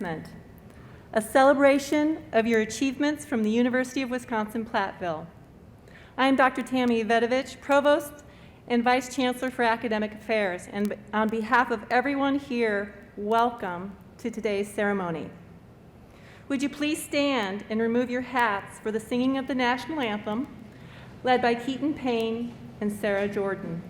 Commencement, a celebration of your achievements from the University of Wisconsin-Platteville. I am Dr. Tammy Vedovich, Provost and Vice Chancellor for Academic Affairs, and on behalf of everyone here, welcome to today's ceremony. Would you please stand and remove your hats for the singing of the national anthem, led by Keaton Payne and Sarah Jordan.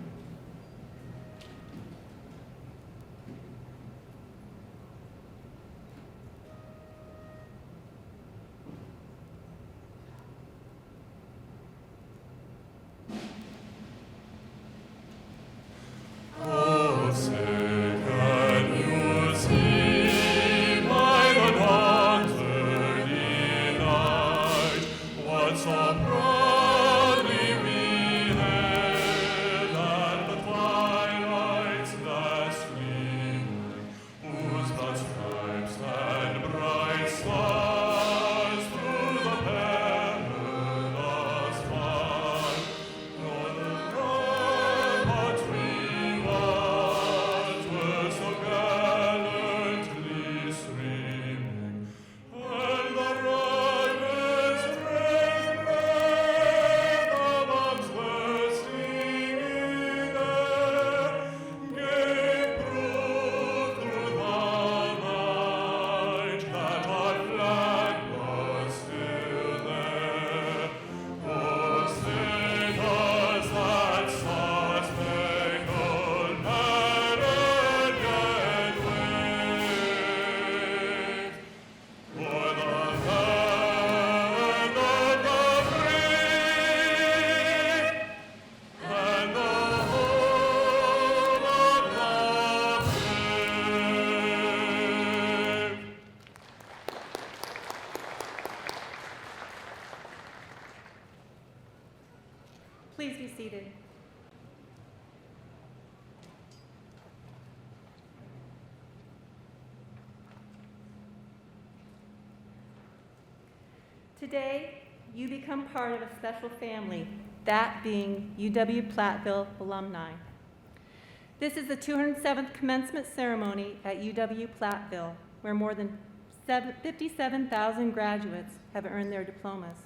Please be seated. Today, you become part of a special family, that being UW-Platteville alumni. This is the 207th Commencement ceremony at UW-Platteville, where more than 57,000 graduates have earned their diplomas.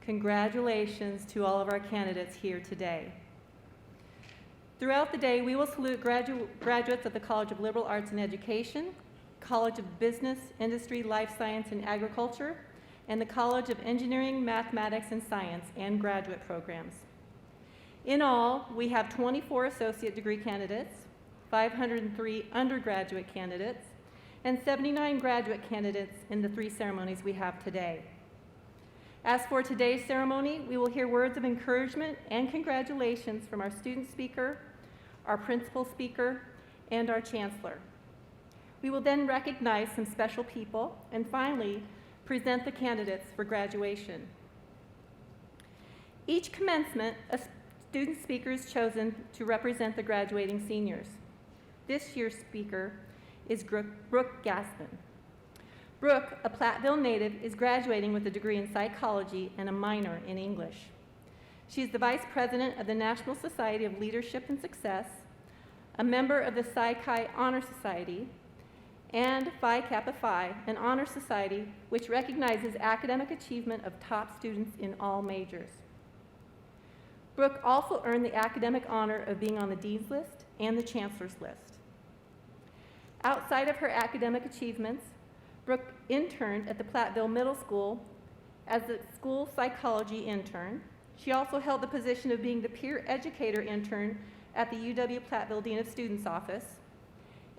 Congratulations to all of our candidates here today. Throughout the day, we will salute graduates of the College of Liberal Arts and Education, College of Business, Industry, Life Science, and Agriculture, and the College of Engineering, Mathematics, and Science, and graduate programs. In all, we have 24 associate degree candidates, 503 undergraduate candidates, and 79 graduate candidates in the 3 ceremonies we have today. As for today's ceremony, we will hear words of encouragement and congratulations from our student speaker, our principal speaker, and our chancellor. We will then recognize some special people and finally present the candidates for graduation. Each commencement, a student speaker is chosen to represent the graduating seniors. This year's speaker is Brooke Gaspin. Brooke, a Platteville native, is graduating with a degree in psychology and a minor in English. She is the vice president of the National Society of Leadership and Success, a member of the Psi Chi Honor Society, and Phi Kappa Phi, an honor society which recognizes academic achievement of top students in all majors. Brooke also earned the academic honor of being on the Dean's List and the Chancellor's List. Outside of her academic achievements, Brooke interned at the Platteville Middle School as the school psychology intern. She also held the position of being the peer educator intern at the UW-Platteville Dean of Students office.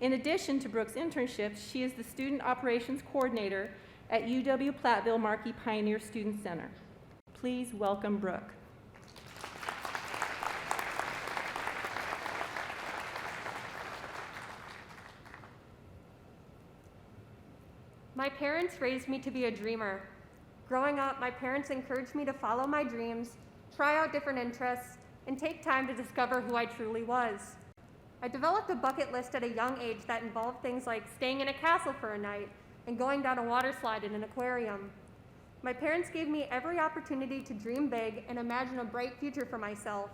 In addition to Brooke's internships, she is the student operations coordinator at UW-Platteville Markey Pioneer Student Center. Please welcome Brooke. My parents raised me to be a dreamer. Growing up, my parents encouraged me to follow my dreams, try out different interests, and take time to discover who I truly was. I developed a bucket list at a young age that involved things like staying in a castle for a night and going down a water slide in an aquarium. My parents gave me every opportunity to dream big and imagine a bright future for myself.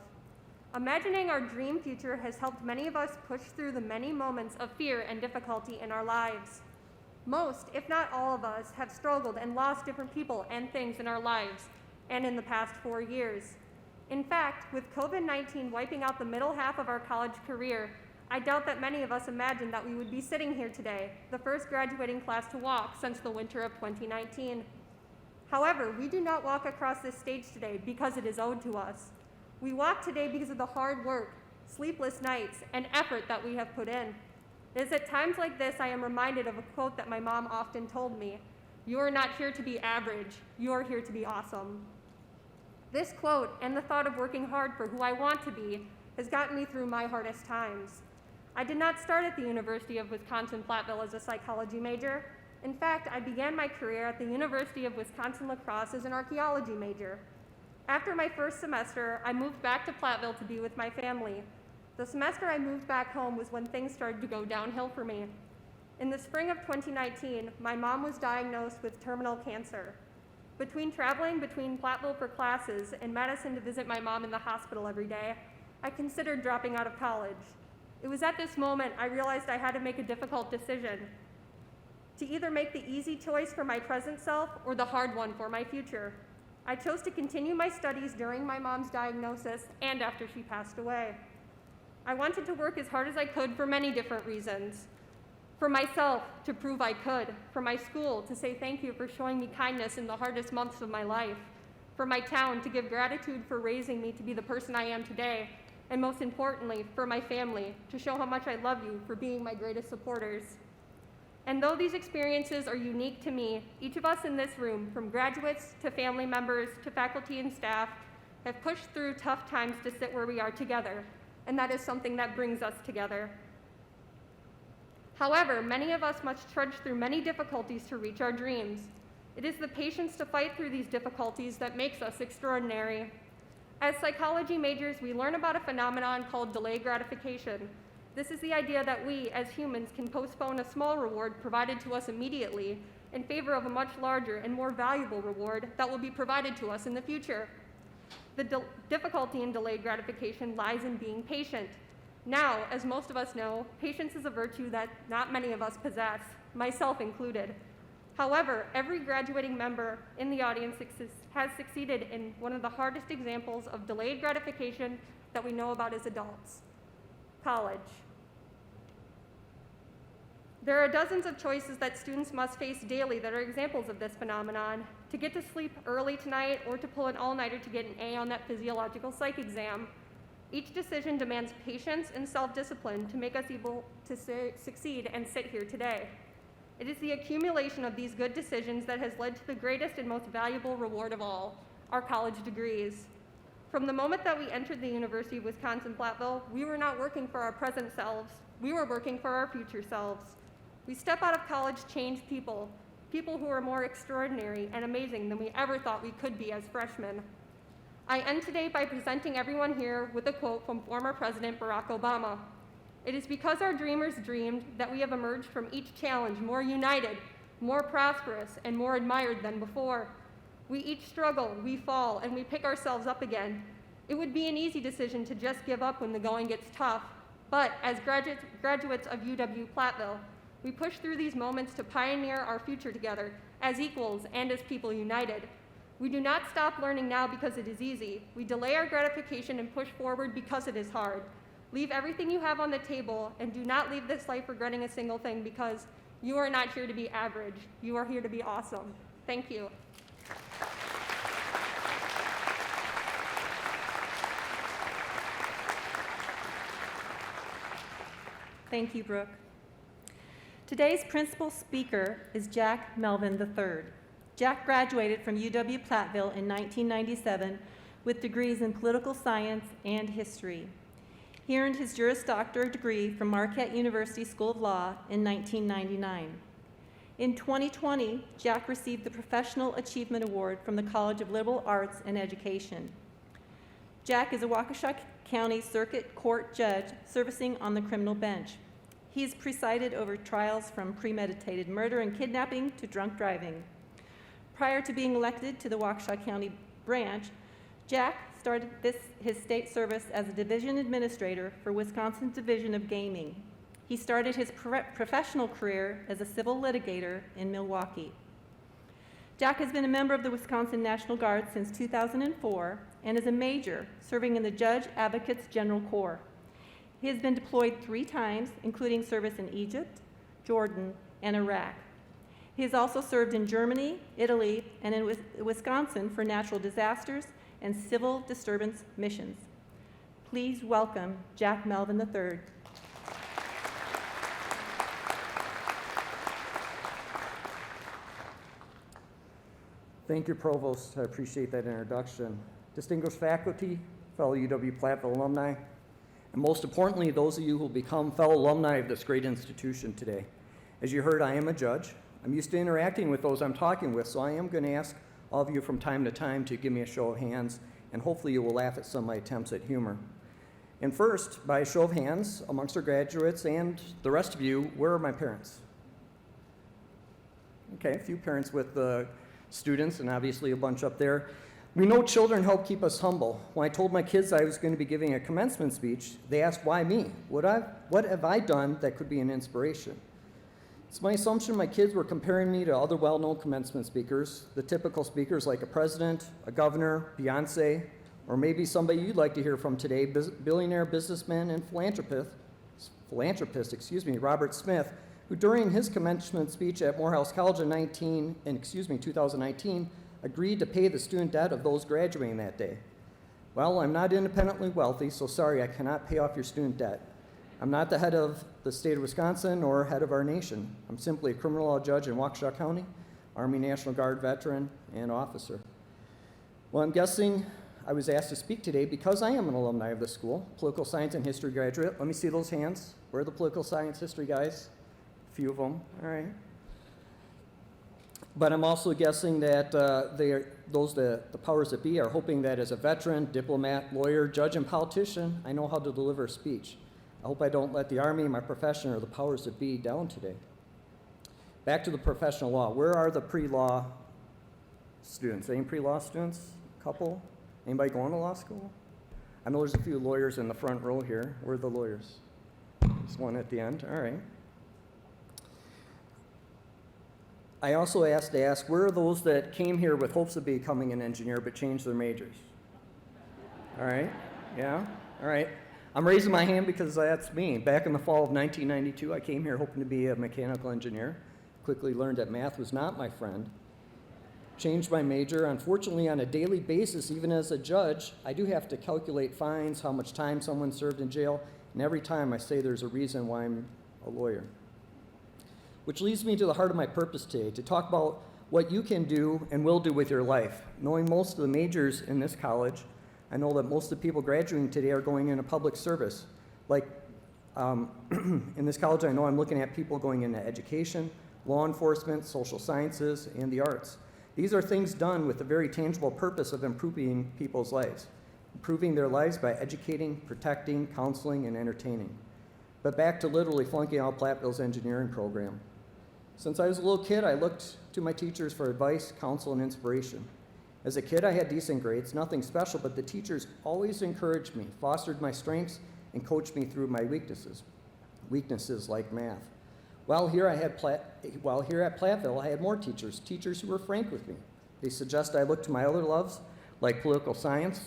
Imagining our dream future has helped many of us push through the many moments of fear and difficulty in our lives. Most, if not all of us, have struggled and lost different people and things in our lives and in the past 4 years. In fact, with COVID-19 wiping out the middle half of our college career, I doubt that many of us imagined that we would be sitting here today, the first graduating class to walk since the winter of 2019. However, we do not walk across this stage today because it is owed to us. We walk today because of the hard work, sleepless nights, and effort that we have put in. It is at times like this I am reminded of a quote that my mom often told me: "You are not here to be average, you are here to be awesome." This quote and the thought of working hard for who I want to be has gotten me through my hardest times. I did not start at the University of Wisconsin-Platteville as a psychology major. In fact, I began my career at the University of Wisconsin-La Crosse as an archaeology major. After my first semester, I moved back to Platteville to be with my family. The semester I moved back home was when things started to go downhill for me. In the spring of 2019, my mom was diagnosed with terminal cancer. Between traveling between Platteville for classes and Madison to visit my mom in the hospital every day, I considered dropping out of college. It was at this moment I realized I had to make a difficult decision, to either make the easy choice for my present self or the hard one for my future. I chose to continue my studies during my mom's diagnosis and after she passed away. I wanted to work as hard as I could for many different reasons. For myself, to prove I could. For my school, to say thank you for showing me kindness in the hardest months of my life. For my town, to give gratitude for raising me to be the person I am today. And most importantly, for my family, to show how much I love you for being my greatest supporters. And though these experiences are unique to me, each of us in this room, from graduates to family members to faculty and staff, have pushed through tough times to sit where we are together, and that is something that brings us together. However, many of us must trudge through many difficulties to reach our dreams. It is the patience to fight through these difficulties that makes us extraordinary. As psychology majors, we learn about a phenomenon called delayed gratification. This is the idea that we, as humans, can postpone a small reward provided to us immediately in favor of a much larger and more valuable reward that will be provided to us in the future. The difficulty in delayed gratification lies in being patient. Now, as most of us know, patience is a virtue that not many of us possess, myself included. However, every graduating member in the audience has succeeded in one of the hardest examples of delayed gratification that we know about as adults: college. There are dozens of choices that students must face daily that are examples of this phenomenon: to get to sleep early tonight or to pull an all-nighter to get an A on that physiological psych exam. Each decision demands patience and self-discipline to make us able to succeed and sit here today. It is the accumulation of these good decisions that has led to the greatest and most valuable reward of all, our college degrees. From the moment that we entered the University of Wisconsin-Platteville, we were not working for our present selves, we were working for our future selves. We step out of college changed people, people who are more extraordinary and amazing than we ever thought we could be as freshmen. I end today by presenting everyone here with a quote from former President Barack Obama. "It is because our dreamers dreamed that we have emerged from each challenge more united, more prosperous, and more admired than before. We each struggle, we fall, and we pick ourselves up again. It would be an easy decision to just give up when the going gets tough, but as graduates of UW-Platteville, we push through these moments to pioneer our future together as equals and as people united. We do not stop learning now because it is easy. We delay our gratification and push forward because it is hard. Leave everything you have on the table and do not leave this life regretting a single thing, because you are not here to be average. You are here to be awesome." Thank you. Thank you, Brooke. Today's principal speaker is Jack Melvin III. Jack graduated from UW-Platteville in 1997 with degrees in political science and history. He earned his Juris Doctor degree from Marquette University School of Law in 1999. In 2020, Jack received the Professional Achievement Award from the College of Liberal Arts and Education. Jack is a Waukesha County Circuit Court judge servicing on the criminal bench. He has presided over trials from premeditated murder and kidnapping to drunk driving. Prior to being elected to the Waukesha County branch, Jack started his state service as a division administrator for Wisconsin's Division of Gaming. He started his professional career as a civil litigator in Milwaukee. Jack has been a member of the Wisconsin National Guard since 2004 and is a major serving in the Judge Advocates General Corps. He has been deployed 3 times, including service in Egypt, Jordan, and Iraq. He has also served in Germany, Italy, and in Wisconsin for natural disasters and civil disturbance missions. Please welcome Jack Melvin III. Thank you, Provost. I appreciate that introduction. Distinguished faculty, fellow UW-Platteville alumni, and most importantly, those of you who will become fellow alumni of this great institution today. As you heard, I am a judge. I'm used to interacting with those I'm talking with, so I am going to ask all of you from time to time to give me a show of hands, and hopefully you will laugh at some of my attempts at humor. And first, by a show of hands, amongst our graduates and the rest of you, where are my parents? Okay, a few parents with the students, and obviously a bunch up there. We know children help keep us humble. When I told my kids I was going to be giving a commencement speech, they asked, why me? What have I done that could be an inspiration? It's my assumption my kids were comparing me to other well-known commencement speakers, the typical speakers like a president, a governor, Beyonce, or maybe somebody you'd like to hear from today, billionaire businessman and philanthropist, Robert Smith, who during his commencement speech at Morehouse College in 2019, agreed to pay the student debt of those graduating that day. Well, I'm not independently wealthy, so sorry, I cannot pay off your student debt. I'm not the head of the state of Wisconsin or head of our nation. I'm simply a criminal law judge in Waukesha County, Army National Guard veteran and officer. Well, I'm guessing I was asked to speak today because I am an alumni of the school, political science and history graduate. Let me see those hands. Where are the political science history guys? A few of them, all right. But I'm also guessing that the powers that be are hoping that as a veteran, diplomat, lawyer, judge, and politician, I know how to deliver a speech. I hope I don't let the Army, my profession, or the powers that be down today. Back to the professional law. Where are the pre-law students? Any pre-law students? A couple? Anybody going to law school? I know there's a few lawyers in the front row here. Where are the lawyers? There's one at the end. All right. I also asked to ask, where are those that came here with hopes of becoming an engineer but changed their majors? All right, yeah, all right. I'm raising my hand because that's me. Back in the fall of 1992, I came here hoping to be a mechanical engineer. Quickly learned that math was not my friend. Changed my major. Unfortunately, on a daily basis, even as a judge, I do have to calculate fines, how much time someone served in jail, and every time I say there's a reason why I'm a lawyer. Which leads me to the heart of my purpose today, to talk about what you can do and will do with your life. Knowing most of the majors in this college, I know that most of the people graduating today are going into public service. Like in this college, I know I'm looking at people going into education, law enforcement, social sciences, and the arts. These are things done with the very tangible purpose of improving people's lives, improving their lives by educating, protecting, counseling, and entertaining. But back to literally flunking out Platteville's engineering program. Since I was a little kid, I looked to my teachers for advice, counsel, and inspiration. As a kid, I had decent grades, nothing special, but the teachers always encouraged me, fostered my strengths, and coached me through my weaknesses like math. While here at Platteville, I had more teachers who were frank with me. They suggested I look to my other loves, like political science,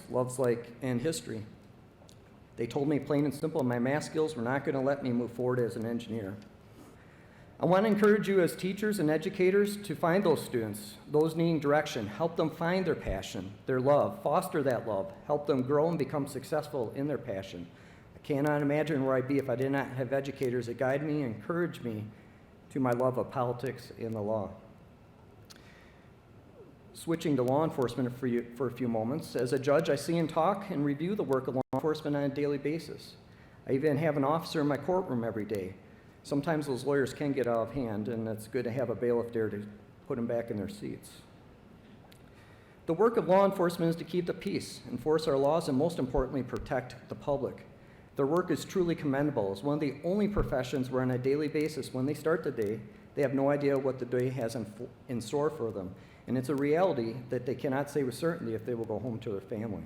and history. They told me plain and simple my math skills were not going to let me move forward as an engineer. I want to encourage you as teachers and educators to find those students, those needing direction, help them find their passion, their love, foster that love, help them grow and become successful in their passion. I cannot imagine where I'd be if I did not have educators that guide me and encourage me to my love of politics and the law. Switching to law enforcement for a few moments, as a judge, I see and talk and review the work of law enforcement on a daily basis. I even have an officer in my courtroom every day. Sometimes those lawyers can get out of hand, and it's good to have a bailiff there to put them back in their seats. The work of law enforcement is to keep the peace, enforce our laws, and most importantly, protect the public. Their work is truly commendable. It's one of the only professions where on a daily basis, when they start the day, they have no idea what the day has in store for them. And it's a reality that they cannot say with certainty if they will go home to their family.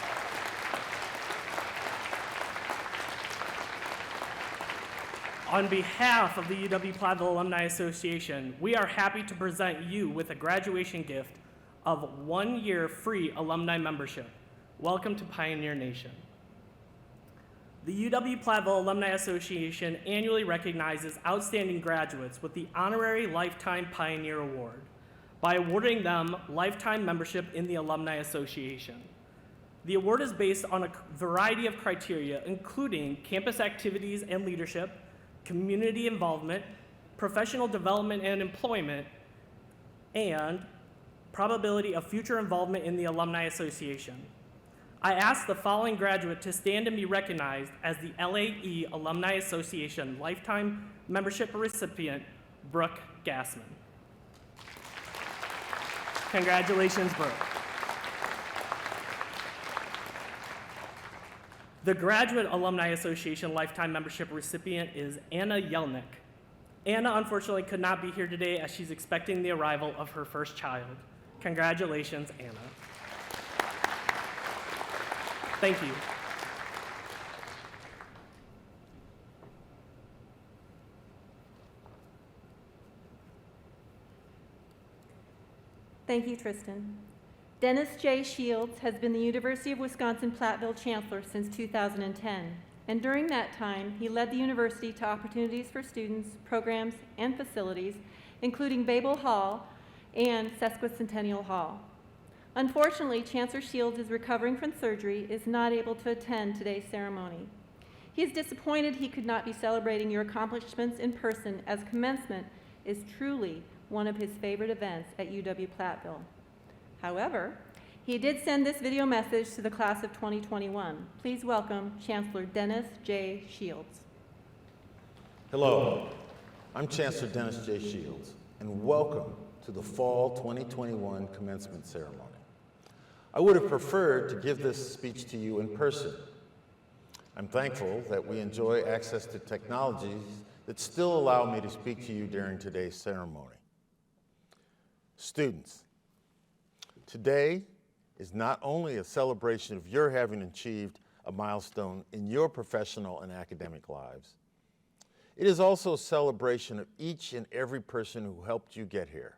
On behalf of the UW-Platteville Alumni Association, we are happy to present you with a graduation gift of 1 year free alumni membership. Welcome to Pioneer Nation. The UW-Platteville Alumni Association annually recognizes outstanding graduates with the Honorary Lifetime Pioneer Award by awarding them lifetime membership in the Alumni Association. The award is based on a variety of criteria, including campus activities and leadership, community involvement, professional development and employment, and probability of future involvement in the Alumni Association. I ask the following graduate to stand and be recognized as the LAE Alumni Association Lifetime Membership recipient, Brooke Gassman. Congratulations, Brooke. The Graduate Alumni Association Lifetime Membership recipient is Anna Yelnick. Anna unfortunately could not be here today as she's expecting the arrival of her first child. Congratulations, Anna. Thank you. Thank you, Tristan. Dennis J. Shields has been the University of Wisconsin-Platteville Chancellor since 2010, and during that time, he led the university to opportunities for students, programs, and facilities, including Babel Hall and Sesquicentennial Hall. Unfortunately, Chancellor Shields is recovering from surgery, is not able to attend today's ceremony. He is disappointed he could not be celebrating your accomplishments in person, as commencement is truly one of his favorite events at UW-Platteville. However, he did send this video message to the class of 2021. Please welcome Chancellor Dennis J. Shields. Hello, I'm Chancellor Dennis J. Shields, and welcome to the Fall 2021 Commencement Ceremony. I would have preferred to give this speech to you in person. I'm thankful that we enjoy access to technologies that still allow me to speak to you during today's ceremony. Students, today is not only a celebration of your having achieved a milestone in your professional and academic lives, it is also a celebration of each and every person who helped you get here.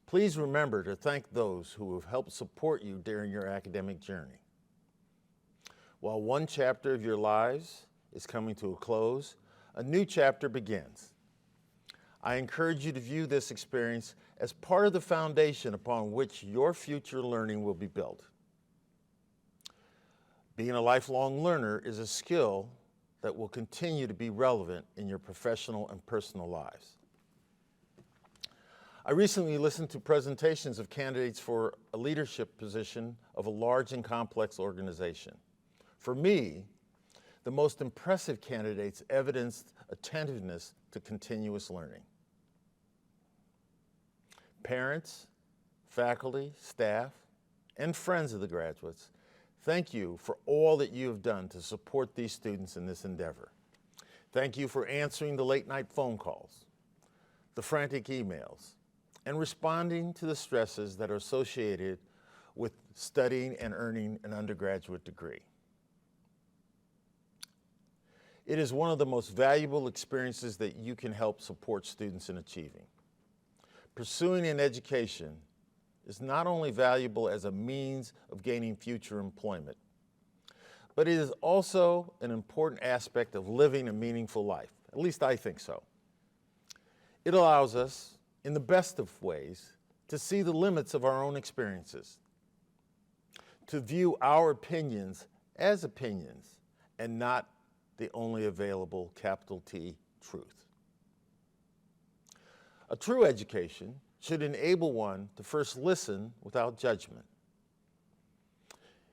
Please remember to thank those who have helped support you during your academic journey. While one chapter of your lives is coming to a close, a new chapter begins. I encourage you to view this experience as part of the foundation upon which your future learning will be built. Being a lifelong learner is a skill that will continue to be relevant in your professional and personal lives. I recently listened to presentations of candidates for a leadership position of a large and complex organization. For me, the most impressive candidates evidenced attentiveness to continuous learning. Parents, faculty, staff, and friends of the graduates, thank you for all that you have done to support these students in this endeavor. Thank you for answering the late-night phone calls, the frantic emails, and responding to the stresses that are associated with studying and earning an undergraduate degree. It is one of the most valuable experiences that you can help support students in achieving. Pursuing an education is not only valuable as a means of gaining future employment, but it is also an important aspect of living a meaningful life. At least I think so. It allows us, in the best of ways, to see the limits of our own experiences, to view our opinions as opinions and not the only available capital T truth. A true education should enable one to first listen without judgment.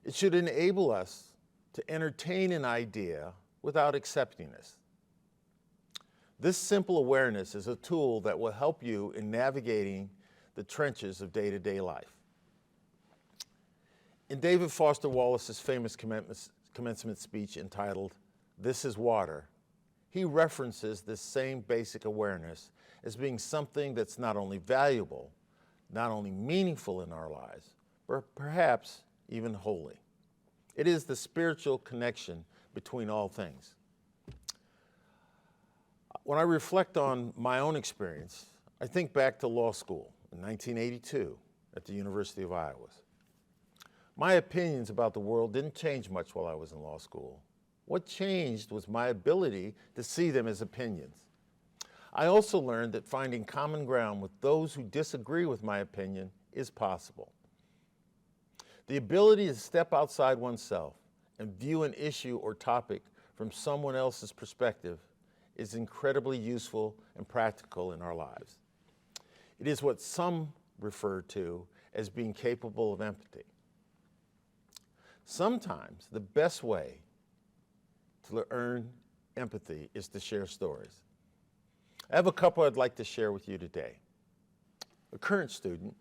It should enable us to entertain an idea without accepting it. This simple awareness is a tool that will help you in navigating the trenches of day-to-day life. In David Foster Wallace's famous commencement speech entitled, "This is Water," he references this same basic awareness as being something that's not only valuable, not only meaningful in our lives, but perhaps even holy. It is the spiritual connection between all things. When I reflect on my own experience, I think back to law school in 1982 at the University of Iowa. My opinions about the world didn't change much while I was in law school. What changed was my ability to see them as opinions. I also learned that finding common ground with those who disagree with my opinion is possible. The ability to step outside oneself and view an issue or topic from someone else's perspective is incredibly useful and practical in our lives. It is what some refer to as being capable of empathy. Sometimes the best way to earn empathy is to share stories. I have a couple I'd like to share with you today. A current student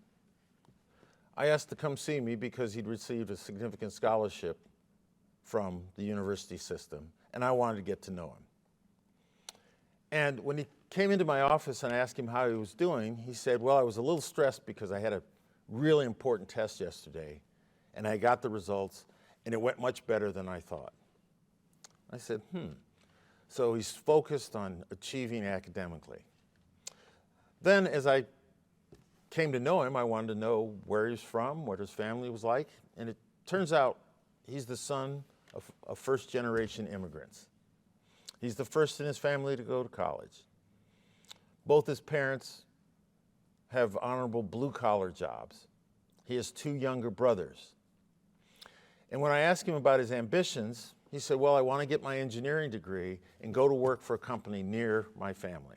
I asked to come see me because he'd received a significant scholarship from the university system, and I wanted to get to know him. And when he came into my office and I asked him how he was doing, he said, well, I was a little stressed because I had a really important test yesterday, and I got the results, and it went much better than I thought. I said, So he's focused on achieving academically. Then as I came to know him, I wanted to know where he's from, what his family was like, and it turns out he's the son of first-generation immigrants. He's the first in his family to go to college. Both his parents have honorable blue-collar jobs. He has 2 younger brothers. And when I asked him about his ambitions, he said, well, I want to get my engineering degree and go to work for a company near my family.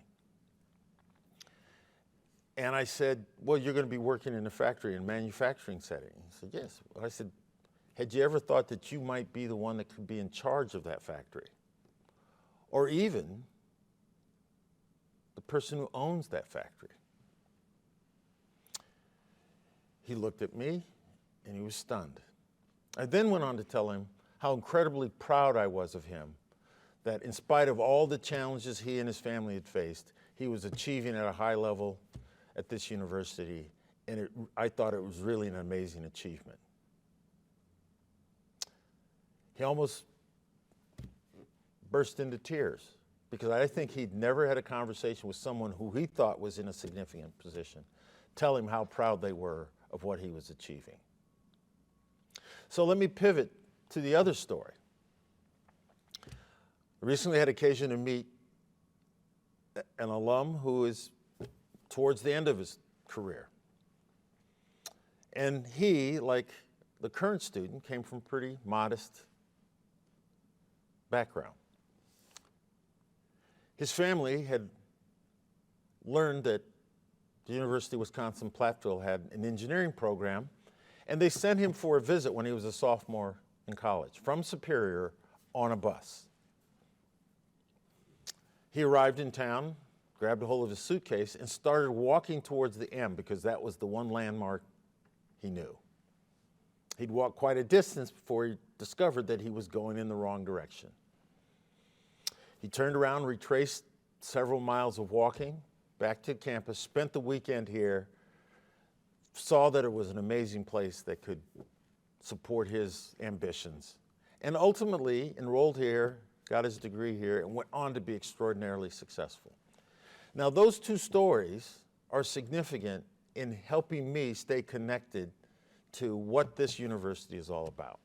And I said, well, you're going to be working in a factory, in a manufacturing setting. He said, yes. I said, had you ever thought that you might be the one that could be in charge of that factory? Or even the person who owns that factory? He looked at me and he was stunned. I then went on to tell him how incredibly proud I was of him, that in spite of all the challenges he and his family had faced, he was achieving at a high level at this university, and I thought it was really an amazing achievement. He almost burst into tears because I think he'd never had a conversation with someone who he thought was in a significant position tell him how proud they were of what he was achieving. So let me pivot to the other story. I recently had occasion to meet an alum who is towards the end of his career. And he, like the current student, came from a pretty modest background. His family had learned that the University of Wisconsin-Platteville had an engineering program, and they sent him for a visit when he was a sophomore in college from Superior on a bus. He arrived in town, grabbed a hold of his suitcase, and started walking towards the M because that was the one landmark he knew. He'd walked quite a distance before he discovered that he was going in the wrong direction. He turned around, retraced several miles of walking back to campus, spent the weekend here, saw that it was an amazing place that could support his ambitions, and ultimately enrolled here, got his degree here, and went on to be extraordinarily successful. Now, those 2 stories are significant in helping me stay connected to what this university is all about.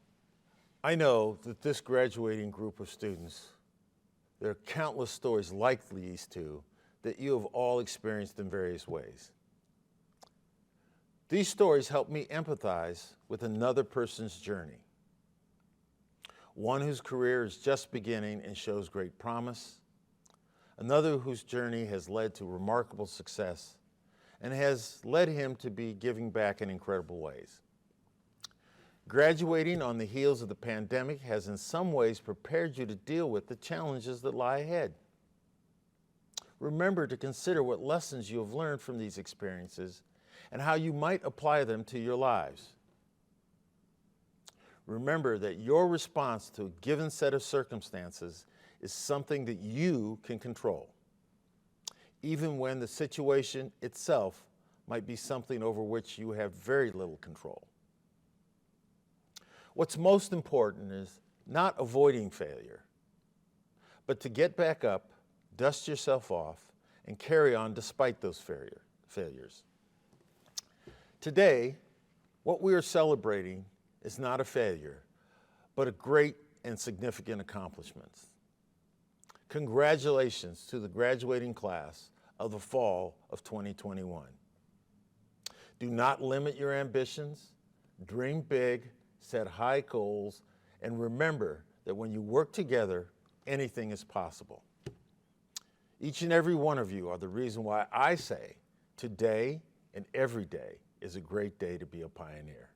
I know that this graduating group of students, there are countless stories like these 2 that you have all experienced in various ways. These stories help me empathize with another person's journey, one whose career is just beginning and shows great promise, another whose journey has led to remarkable success and has led him to be giving back in incredible ways. Graduating on the heels of the pandemic has in some ways prepared you to deal with the challenges that lie ahead. Remember to consider what lessons you have learned from these experiences and how you might apply them to your lives. Remember that your response to a given set of circumstances is something that you can control, even when the situation itself might be something over which you have very little control. What's most important is not avoiding failure, but to get back up, dust yourself off, and carry on despite those failures. Today, what we are celebrating is not a failure, but a great and significant accomplishment. Congratulations to the graduating class of the fall of 2021. Do not limit your ambitions, dream big, set high goals, and remember that when you work together, anything is possible. Each and every one of you are the reason why I say today and every day is a great day to be a pioneer.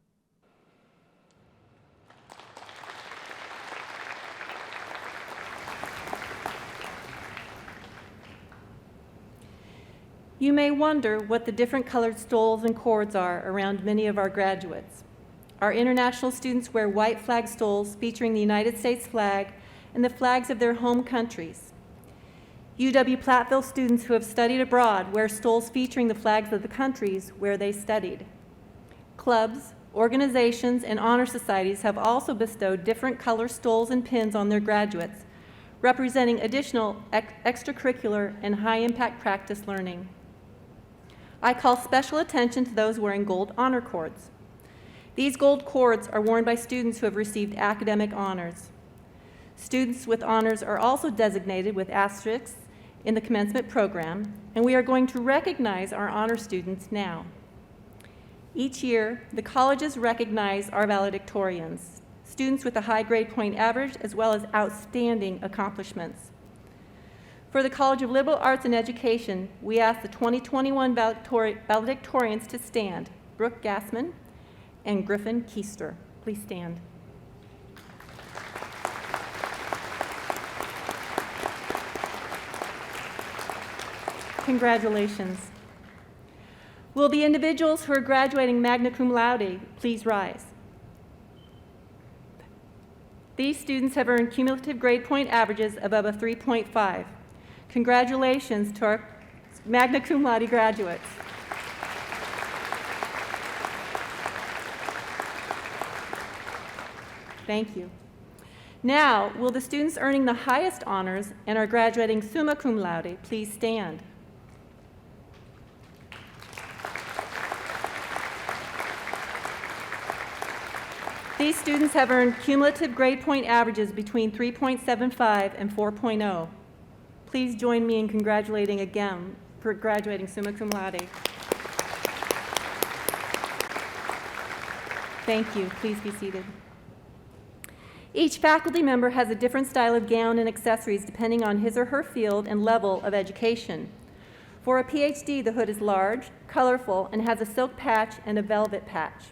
You may wonder what the different colored stoles and cords are around many of our graduates. Our international students wear white flag stoles featuring the United States flag and the flags of their home countries. UW-Platteville students who have studied abroad wear stoles featuring the flags of the countries where they studied. Clubs, organizations, and honor societies have also bestowed different color stoles and pins on their graduates, representing additional extracurricular and high-impact practice learning. I call special attention to those wearing gold honor cords. These gold cords are worn by students who have received academic honors. Students with honors are also designated with asterisks in the commencement program, and we are going to recognize our honor students now. Each year, the colleges recognize our valedictorians, students with a high grade point average as well as outstanding accomplishments. For the College of Liberal Arts and Education, we ask the 2021 valedictorians to stand, Brooke Gassman and Griffin Keister. Please stand. Congratulations. Will the individuals who are graduating magna cum laude please rise? These students have earned cumulative grade point averages above a 3.5. Congratulations to our magna cum laude graduates. Thank you. Now, will the students earning the highest honors and are graduating summa cum laude please stand? These students have earned cumulative grade point averages between 3.75 and 4.0. Please join me in congratulating again for graduating summa cum laude. Thank you. Please be seated. Each faculty member has a different style of gown and accessories depending on his or her field and level of education. For a PhD, the hood is large, colorful, and has a silk patch and a velvet patch.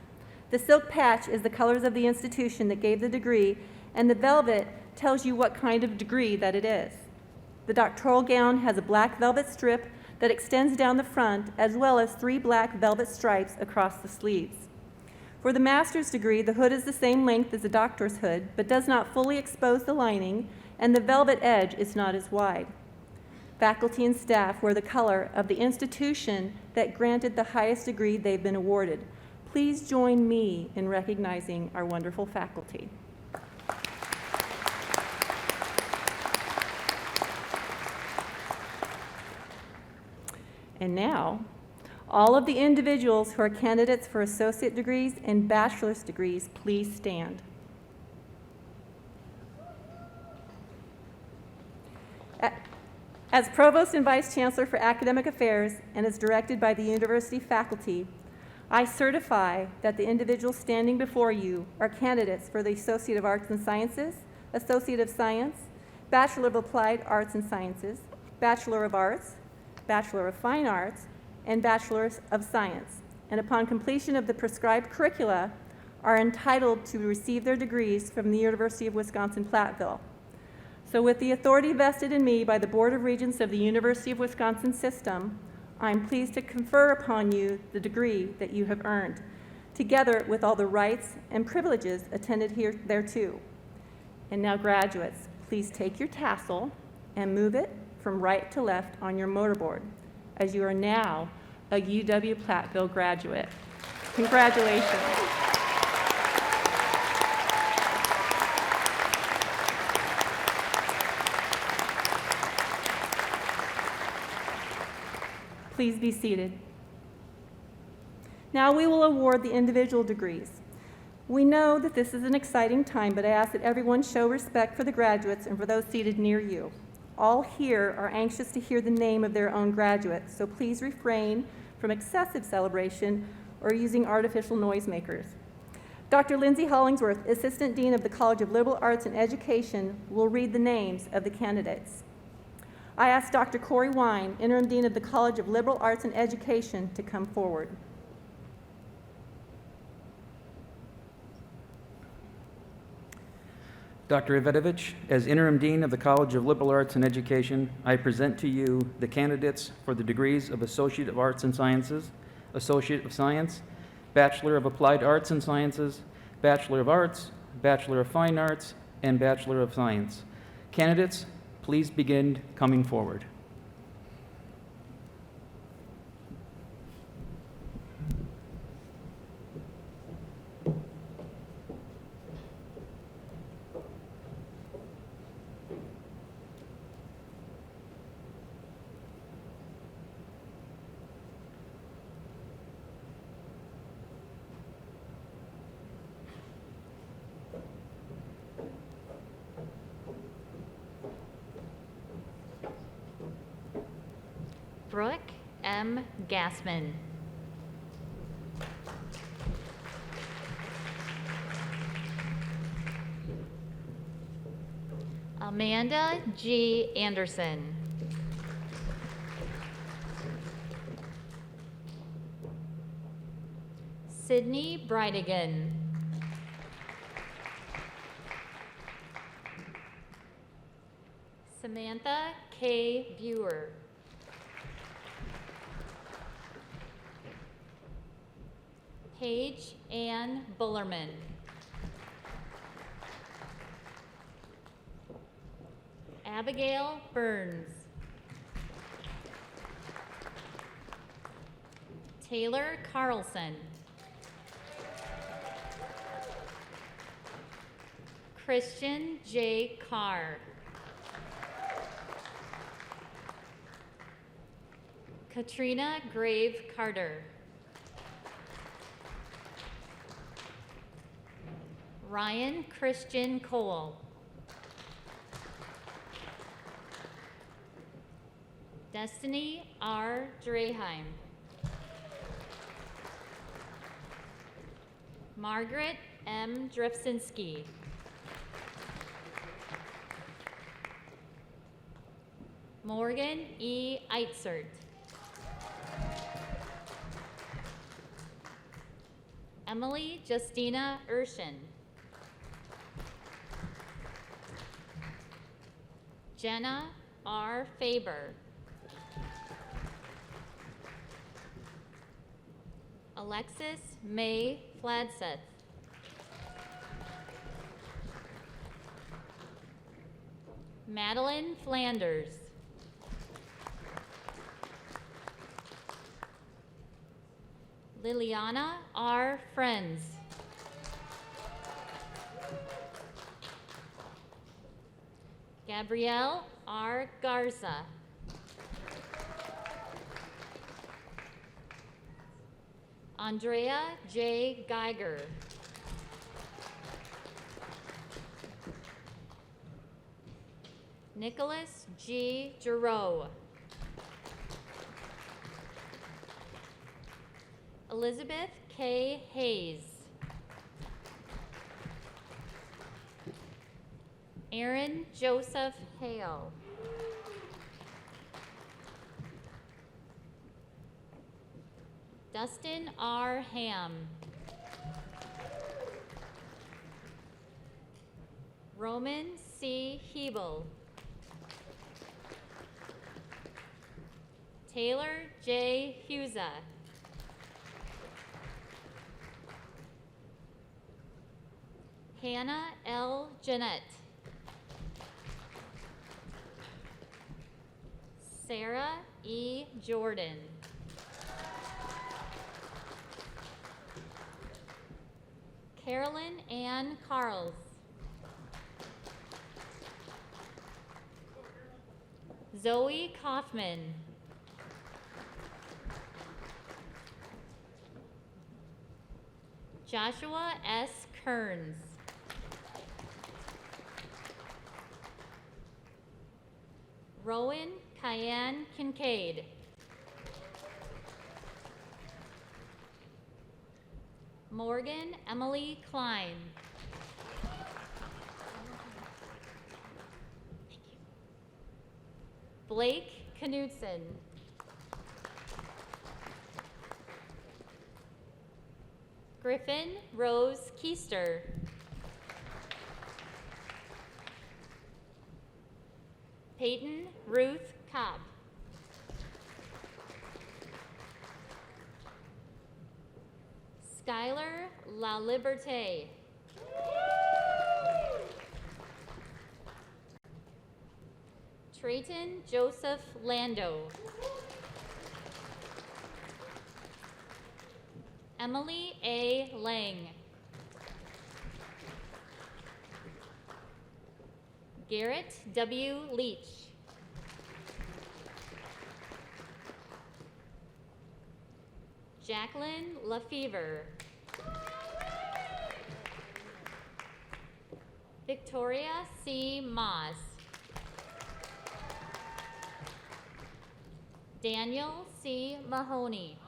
The silk patch is the colors of the institution that gave the degree, and the velvet tells you what kind of degree that it is. The doctoral gown has a black velvet strip that extends down the front, as well as 3 black velvet stripes across the sleeves. For the master's degree, the hood is the same length as the doctor's hood, but does not fully expose the lining, and the velvet edge is not as wide. Faculty and staff wear the color of the institution that granted the highest degree they've been awarded. Please join me in recognizing our wonderful faculty. And now, all of the individuals who are candidates for associate degrees and bachelor's degrees, please stand. As Provost and Vice Chancellor for Academic Affairs and as directed by the university faculty, I certify that the individuals standing before you are candidates for the Associate of Arts and Sciences, Associate of Science, Bachelor of Applied Arts and Sciences, Bachelor of Arts, Bachelor of Fine Arts, and Bachelor of Science, and upon completion of the prescribed curricula, are entitled to receive their degrees from the University of Wisconsin-Platteville. So with the authority vested in me by the Board of Regents of the University of Wisconsin System, I'm pleased to confer upon you the degree that you have earned, together with all the rights and privileges attended here thereto. And now, graduates, please take your tassel and move it from right to left on your motorboard, as you are now a UW-Platteville graduate. Congratulations. Please be seated. Now we will award the individual degrees. We know that this is an exciting time, but I ask that everyone show respect for the graduates and for those seated near you. All here are anxious to hear the name of their own graduate, so please refrain from excessive celebration or using artificial noisemakers. Dr. Lindsay Hollingsworth, Assistant Dean of the College of Liberal Arts and Education, will read the names of the candidates. I ask Dr. Corey Wine, Interim Dean of the College of Liberal Arts and Education, to come forward. Dr. Ivedovich, as Interim Dean of the College of Liberal Arts and Education, I present to you the candidates for the degrees of Associate of Arts and Sciences, Associate of Science, Bachelor of Applied Arts and Sciences, Bachelor of Arts, Bachelor of Fine Arts, and Bachelor of Science. Candidates, please begin coming forward. Brooke M. Gassman. Amanda G. Anderson. Sydney Bridegan. Samantha K. Buer. Paige Ann Bullerman. Abigail Burns. Taylor Carlson. Christian J. Carr. Katrina Grave Carter. Ryan Christian Cole. Destiny R. Draheim. Margaret M. Drifsinski. Morgan E. Eitzert. Emily Justina Urshan. Jenna R. Faber. Alexis May Fladseth. Madeline Flanders. Liliana R. Friends. Gabrielle R. Garza. Andrea J. Geiger. Nicholas G. Giroux. Elizabeth K. Hayes. Aaron Joseph Hale. Dustin R. Ham. Roman C. Hebel. Taylor J. Husa. Hannah L. Jeanette. Sarah E. Jordan. Carolyn Ann Carls. Zoe Kaufman. Joshua S. Kearns. Rowan Cayenne Kincaid. Morgan Emily Klein. Blake Knudsen. Griffin Rose Keister. Peyton Ruth Cobb. Skylar La Liberté. Trayton Joseph Lando. Emily A. Lang. Garrett W. Leach. Jacqueline LaFever. Victoria C. Moss. Daniel C. Mahoney.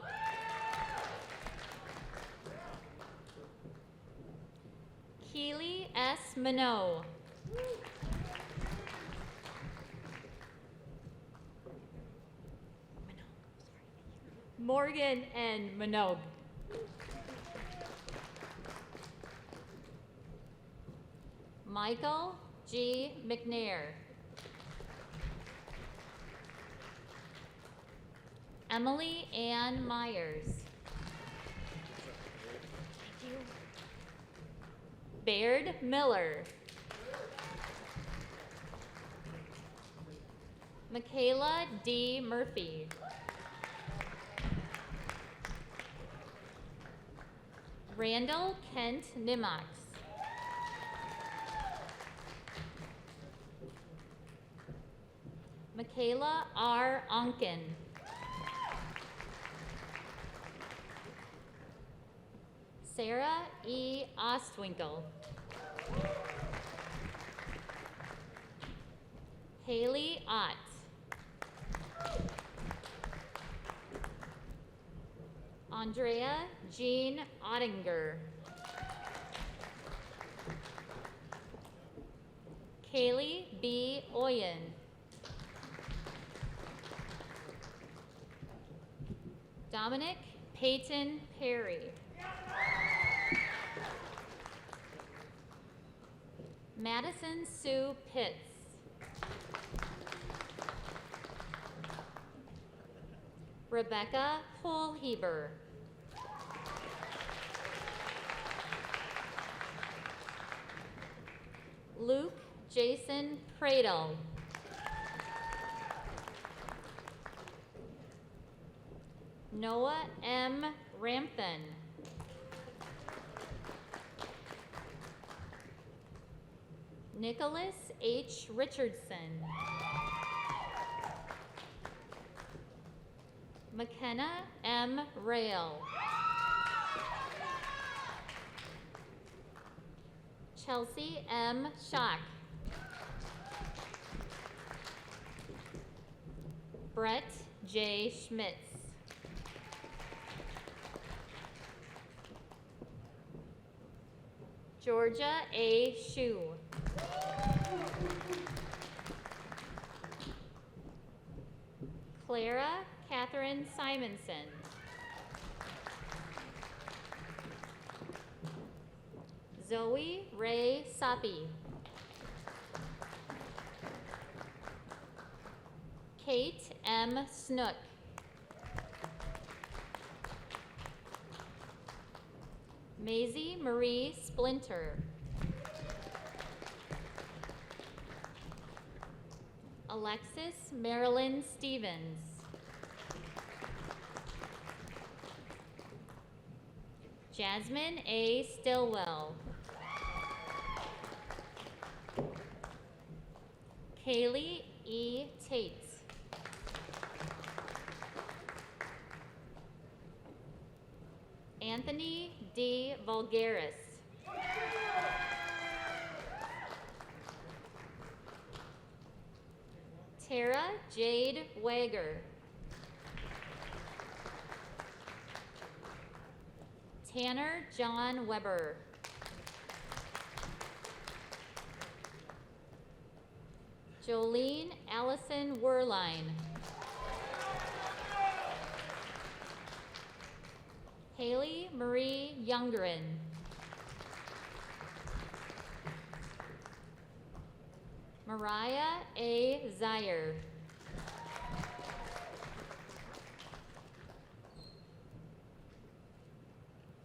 Keely S. Minot. Morgan N. Minogue. Michael G. McNair. Emily Ann Myers. Baird Miller. Michaela D. Murphy. Randall Kent Nimox. Michaela R. Onken. Sarah E. Ostwinkle. Haley Ott. Andrea Jean Ottinger. Kaylee B. Oyen. Dominic Peyton Perry. Madison Sue Pitts. Rebecca Polheber. Luke Jason Pradle. Noah M. Rampton. Nicholas H. Richardson. McKenna M. Rail. Chelsea M. Schock. Brett J. Schmitz. Georgia A. Shu. Clara Catherine Simonson. Zoe Ray Sapi. Kate M. Snook. Maisie Marie Splinter. Alexis Marilyn Stevens. Jasmine A. Stillwell. Kaylee E. Tate. Anthony D. Vulgaris. Tara Jade Wager. Tanner John Weber. Jolene Allison Werline. Haley Marie Youngren. Mariah A. Zier.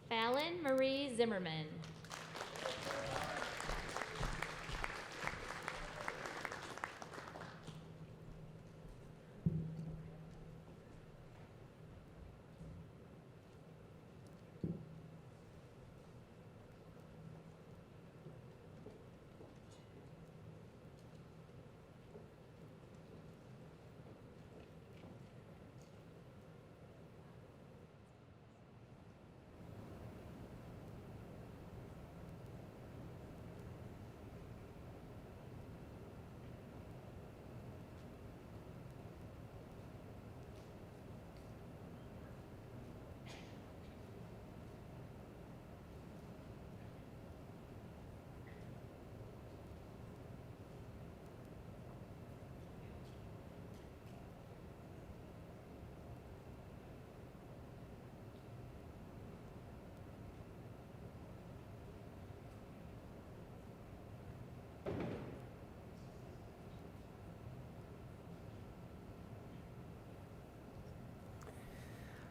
Fallon Marie Zimmerman.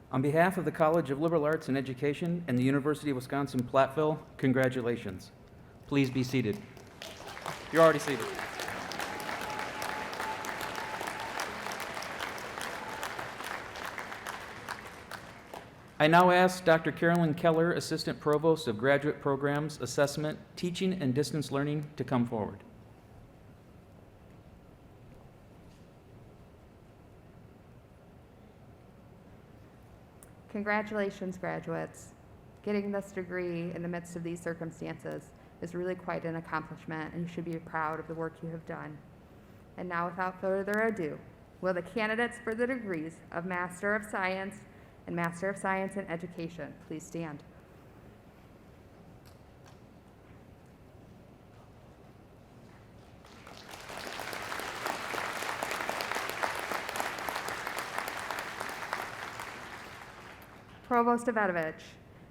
On behalf of the College of Liberal Arts and Education and the University of Wisconsin-Platteville, congratulations. Please be seated. You're already seated. I now ask Dr. Carolyn Keller, Assistant Provost of Graduate Programs, Assessment, Teaching, and Distance Learning, to come forward. Congratulations, graduates. Getting this degree in the midst of these circumstances is really quite an accomplishment, and you should be proud of the work you have done. And now, without further ado, will the candidates for the degrees of Master of Science and Master of Science in Education please stand? Provost Davidovich,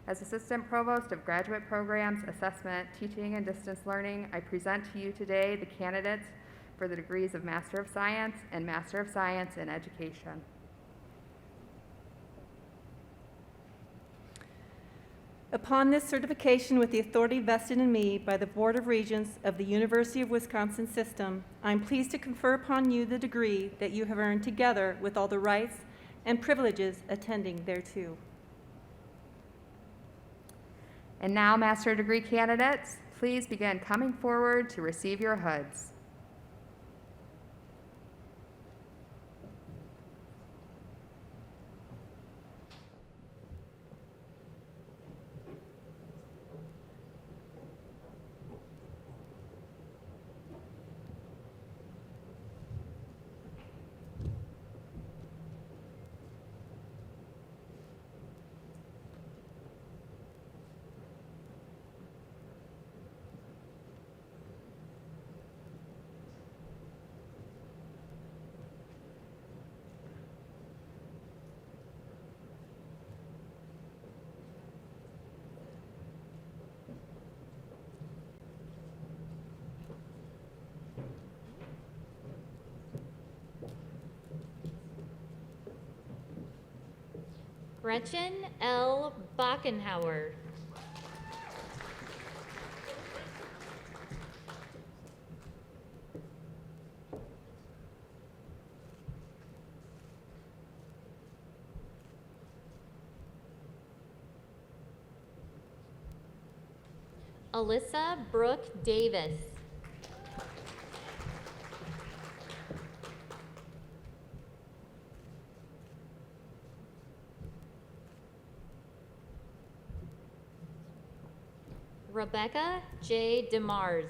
as Assistant Provost of Graduate Programs, Assessment, Teaching, and Distance Learning, I present to you today the candidates for the degrees of Master of Science and Master of Science in Education. Upon this certification with the authority vested in me by the Board of Regents of the University of Wisconsin System, I am pleased to confer upon you the degree that you have earned together with all the rights and privileges attending thereto. And now, master degree candidates, please begin coming forward to receive your hoods. Gretchen L. Bachenhauer. Alyssa Brooke Davis. Rebecca J. DeMars.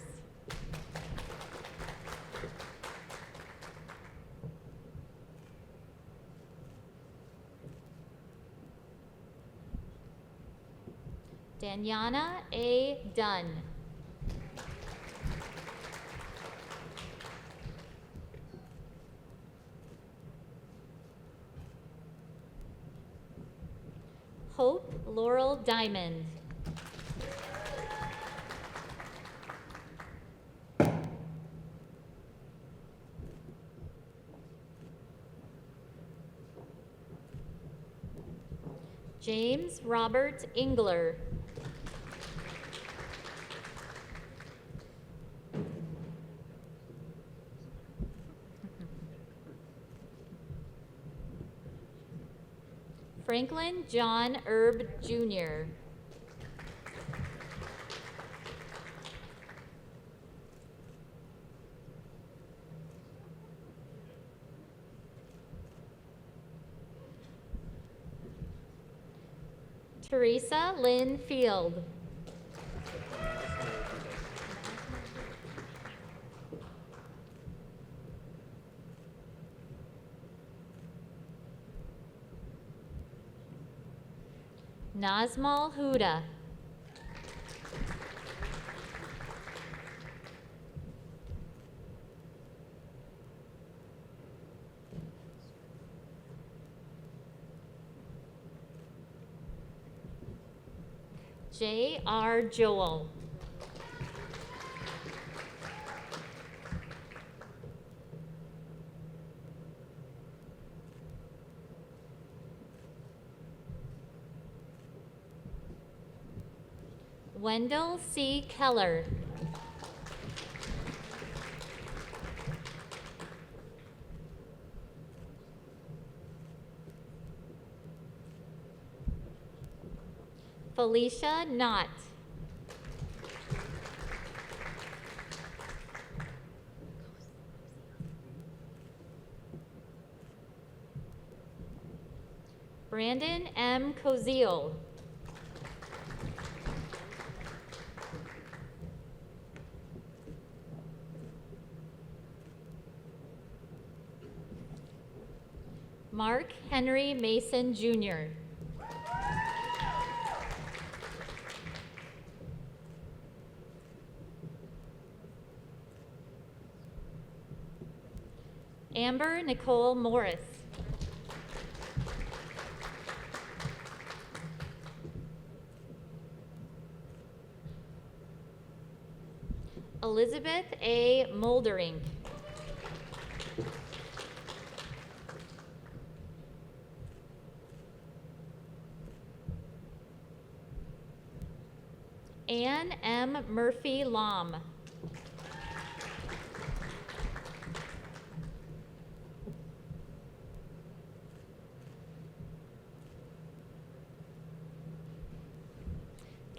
Danyana A. Dunn. Hope Laurel Diamond. James Robert Engler. Franklin John Erb Jr. Teresa Lynn Field. Nazmal Huda. J.R. Joel. Wendell C. Keller. Felicia Knott. Brandon M. Koziel. Mark Henry Mason Jr. Amber Nicole Morris. Elizabeth A. Moldering. Anne M. Murphy Lom.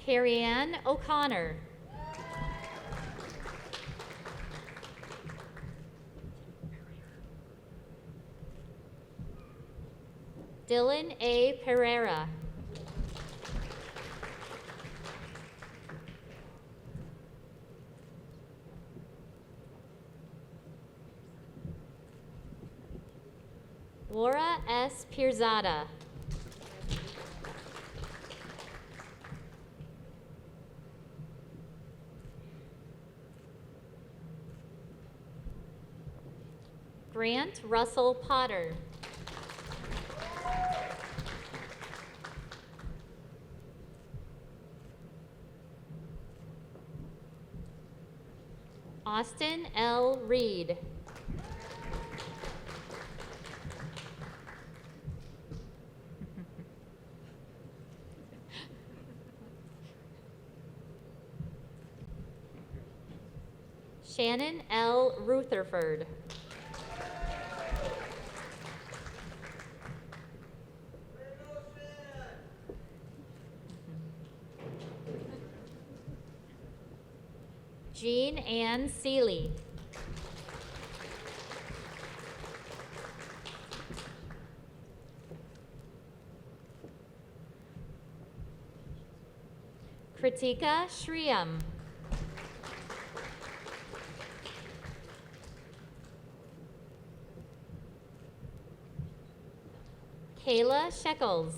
Carrie Ann O'Connor. Dylan A. Pereira. Laura S. Pirzada. Grant Russell Potter. Austin L. Reed. Shannon L. Rutherford. Jean Ann Seeley. Kritika Shriyam. Kayla Shekels.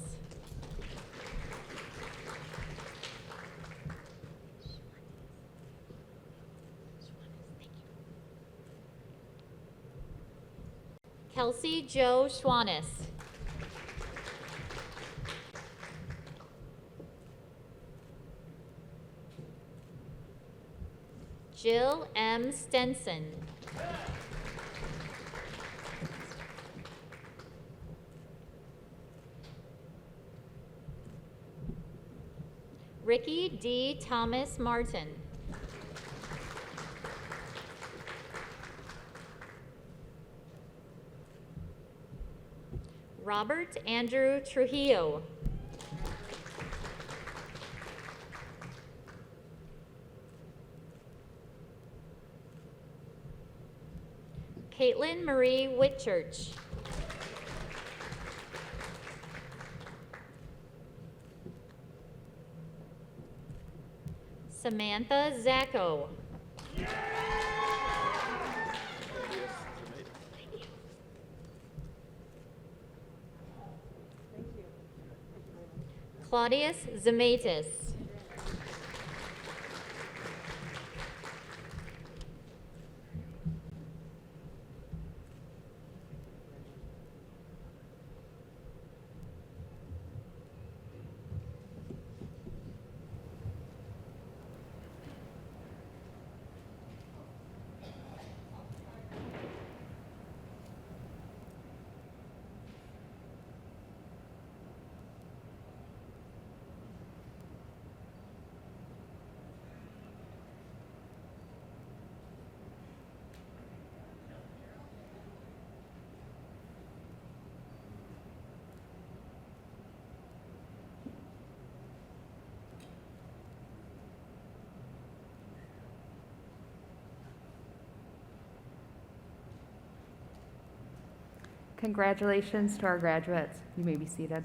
Kelsey Jo Schwanis. Jill M. Stenson. Ricky D. Thomas Martin. Robert Andrew Trujillo. Caitlin Marie Whitchurch. Samantha Zacco. Claudius Zamatis. Congratulations to our graduates. You may be seated.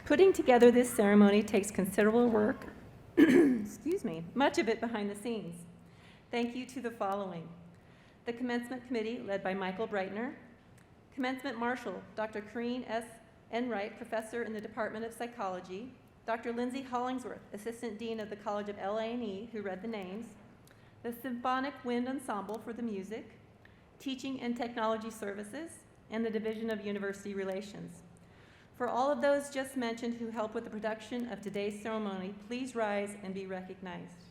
Putting together this ceremony takes considerable work, excuse me, much of it behind the scenes. Thank you to the following: the Commencement Committee, led by Michael Breitner; Commencement Marshal, Dr. Corrine S. Enright, Professor in the Department of Psychology; Dr. Lindsay Hollingsworth, Assistant Dean of the College of LAE, who read the names; the Symphonic Wind Ensemble for the music; Teaching and Technology Services; and the Division of University Relations. For all of those just mentioned who helped with the production of today's ceremony, please rise and be recognized.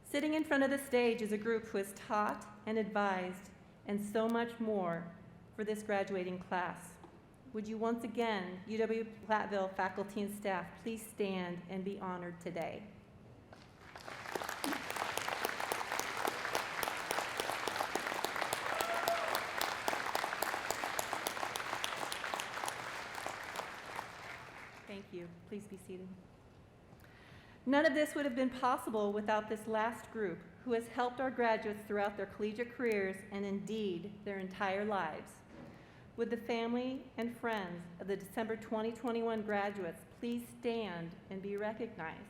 Sitting in front of the stage is a group who has taught and advised and so much more for this graduating class. Would you once again, UW-Platteville faculty and staff, please stand and be honored today. Thank you. Please be seated. None of this would have been possible without this last group, who has helped our graduates throughout their collegiate careers and indeed their entire lives. Would the family and friends of the December 2021 graduates please stand and be recognized?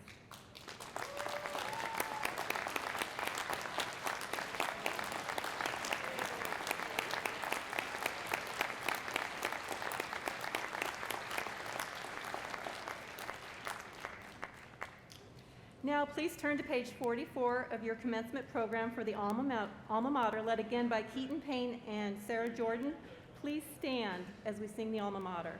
Now, please turn to page 44 of your commencement program for the alma mater, led again by Keaton Payne and Sarah Jordan. Please stand as we sing the alma mater.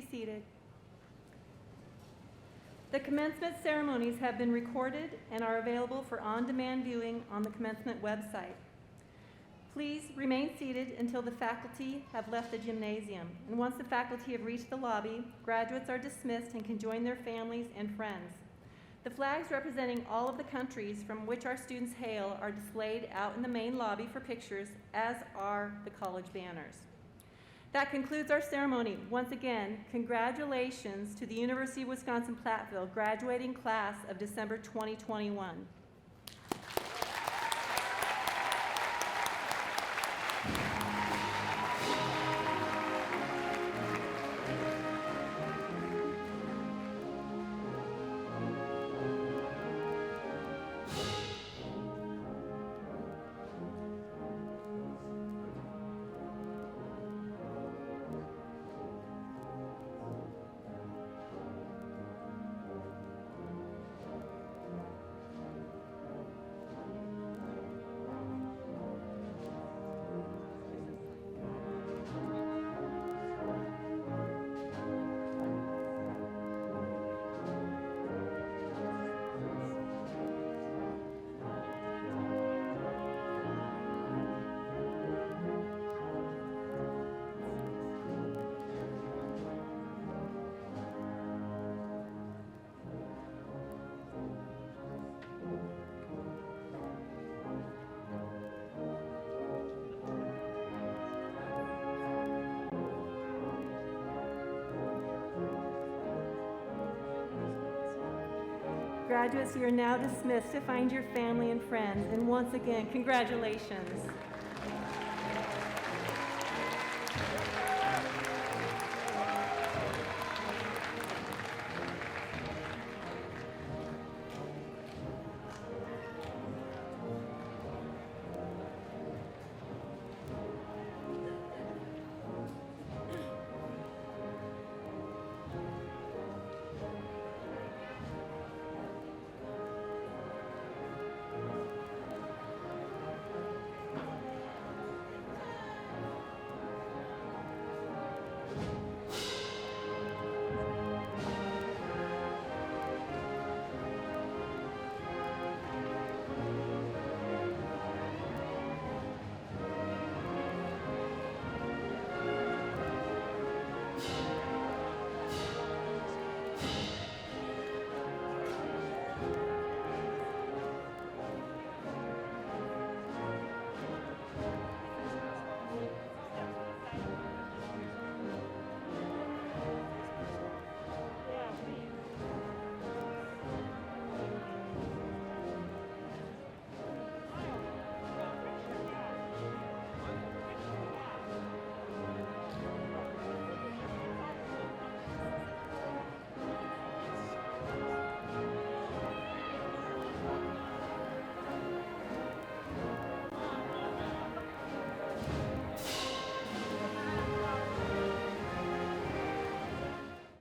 be seated. The commencement ceremonies have been recorded and are available for on-demand viewing on the commencement website. Please remain seated until the faculty have left the gymnasium. And once the faculty have reached the lobby, graduates are dismissed and can join their families and friends. The flags representing all of the countries from which our students hail are displayed out in the main lobby for pictures, as are the college banners. That concludes our ceremony. Once again, congratulations to the University of Wisconsin-Platteville graduating class of December 2021. Graduates, you are now dismissed to find your family and friends. And once again, congratulations.